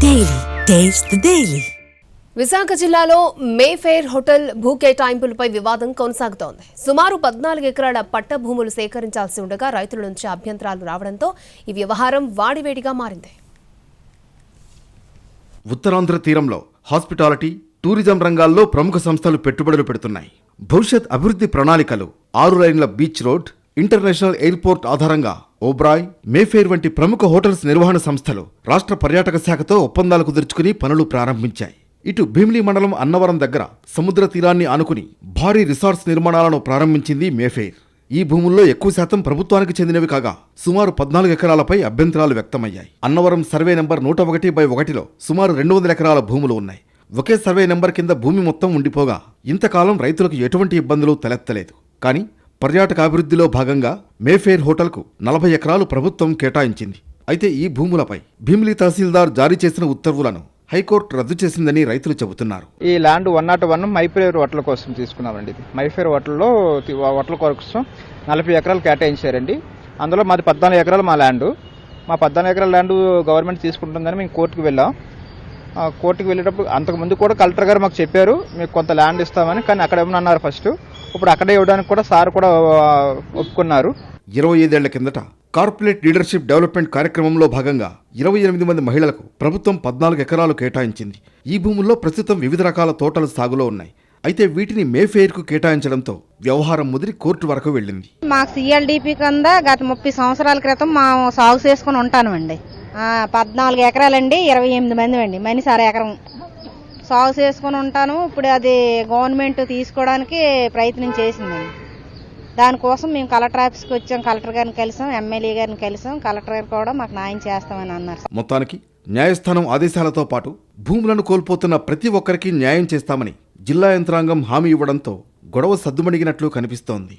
Daily. Taste the Daily. Visakha జిల్లాలో Mayfair hotel భూ కేటాయింపులపై వివాదం కొనసాగుతోంది. సుమారు 14 ఎకరాల పట్ట భూములు సేకరించాల్సి ఉండగా రైతుల నుంచి అభ్యంతరాలు రావడంతో ఈ వ్యవహారం వాడివేడిగా మారింది. ఉత్తరాంధ్ర తీరంలో హాస్పిటాలిటీ, టూరిజం రంగాల్లో ప్రముఖ సంస్థలు పెట్టుబడులు పెడుతున్నాయి. భవిష్యత్ అభివృద్ధి ప్రణాళికలు 6 లైన్ల బీచ్ రోడ్, ఇంటర్నేషనల్ ఎయిర్పోర్ట్ ఆధారంగా ఓబ్రాయ్, మేఫేర్ వంటి ప్రముఖ హోటల్స్ నిర్వహణ సంస్థలు రాష్ట్ర పర్యాటక శాఖతో ఒప్పందాలు కుదుర్చుకుని పనులు ప్రారంభించాయి. ఇటు భీమిలి మండలం అన్నవరం దగ్గర సముద్ర తీరాన్ని ఆనుకుని భారీ రిసార్ట్స్ నిర్మాణాలను ప్రారంభించింది మేఫేర్. ఈ భూముల్లో ఎక్కువ శాతం ప్రభుత్వానికి చెందినవి కాగా సుమారు 14 ఎకరాలపై అభ్యంతరాలు వ్యక్తమయ్యాయి. అన్నవరం సర్వే నంబర్ 101/1లో సుమారు 200 ఎకరాల భూములు ఉన్నాయి. ఒకే సర్వే నెంబర్ కింద భూమి మొత్తం ఉండిపోగా ఇంతకాలం రైతులకు ఎటువంటి ఇబ్బందులు తలెత్తలేదు. కానీ పర్యాటకాభివృద్ధిలో భాగంగా మేఫేర్ హోటల్కు 40 ఎకరాలు ప్రభుత్వం కేటాయించింది. అయితే ఈ భూములపై భీమిలి తహసీల్దార్ జారీ చేసిన ఉత్తర్వులను హైకోర్టు రద్దు చేసిందని రైతులు చెబుతున్నారు. ఈ ల్యాండ్ 101 మైఫేర్ హోటల్ కోసం తీసుకున్నామండి. ఇది మైఫేర్ హోటల్లో హోటల్ కోసం 40 ఎకరాలు కేటాయించారండి. అందులో మాది 14 ఎకరాలు మా ల్యాండ్. మా 14 ఎకరాల ల్యాండ్ గవర్నమెంట్ తీసుకుంటుందని మేము కోర్టుకు వెళ్ళాం. కోర్టుకు వెళ్ళేటప్పుడు అంతకుముందు కూడా కలెక్టర్ గారు మాకు చెప్పారు మీకు కొంత ల్యాండ్ ఇస్తామని. కానీ అక్కడ ఏమన్నారు ఫస్ట్, ఇప్పుడు అక్కడే ఇవ్వడానికి కూడా సార్ కూడా ఒప్పుకున్నారు. 25 ఏళ్ల కిందట కార్పొరేట్ లీడర్షిప్ డెవలప్మెంట్ కార్యక్రమంలో భాగంగా 28 మంది మహిళలకు ప్రభుత్వం 14 ఎకరాలు కేటాయించింది. ఈ భూముల్లో ప్రస్తుతం వివిధ రకాల తోటలు సాగులో ఉన్నాయి. అయితే వీటిని మేఫేర్కు కేటాయించడంతో వ్యవహారం ముదిరి కోర్టు వరకు వెళ్ళింది. మాకు సిఎల్డిపి కింద గత 30 సంవత్సరాల క్రితం మా సాగు చేసుకుని ఉంటామండి. 14 ఎకరాలండి, 28 మంది అండి, మనిషి అర ఎకరం సాగు చేసుకుని ఉంటాను. ఇప్పుడు అది గవర్నమెంట్ తీసుకోవడానికి ప్రయత్నం చేసిందండి. దానికోసం మేము కలెక్టర్ ఆఫీస్కి వచ్చాం, కలెక్టర్ గారిని కలిసాం, ఎమ్మెల్యే గారిని కలిసాం. కలెక్టర్ గారు కూడా మాకు న్యాయం చేస్తామని అన్నారు. మొత్తానికి న్యాయస్థానం ఆదేశాలతో పాటు భూములను కోల్పోతున్న ప్రతి ఒక్కరికి న్యాయం చేస్తామని జిల్లా యంత్రాంగం హామీ ఇవ్వడంతో గొడవ సద్దుమణిగినట్లు కనిపిస్తోంది.